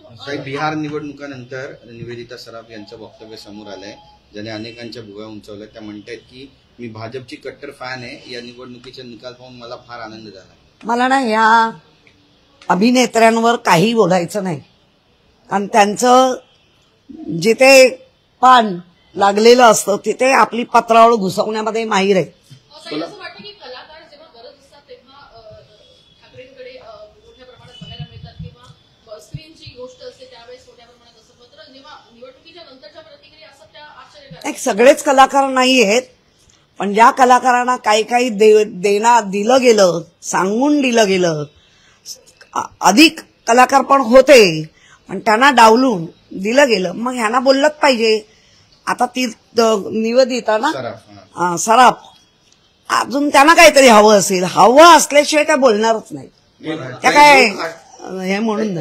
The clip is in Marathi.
साहेब, बिहार निवडणुकानंतर निवेदिता सराफ यांचं वक्तव्य समोर आलंय, ज्याने अनेकांच्या भुवया उंचावल्या. त्या म्हणतात की मी भाजपची कट्टर फॅन आहे, या निवडणुकीचा निकाल पाहून मला फार आनंद झाला. मला ना या अभिनेत्र्यांवर काही बोलायचं नाही, कारण त्यांचं जिथे पान लागलेलं असतं तिथे आपली पत्रावळ घुसवण्यामध्ये माहीर आहे. एक सगळेच कलाकार नाही आहेत, पण ज्या कलाकारांना काही काही दिलं गेलं, सांगून दिलं गेलं, अधिक कलाकार पण होते पण त्यांना डावलून दिलं गेलं, मग ह्यांना बोललंच पाहिजे. आता ती निवेदिता ना सराफ, अजून त्यांना काहीतरी हवं असेल, हवं असल्याशिवाय काय बोलणारच नाही. त्या काय हे म्हणून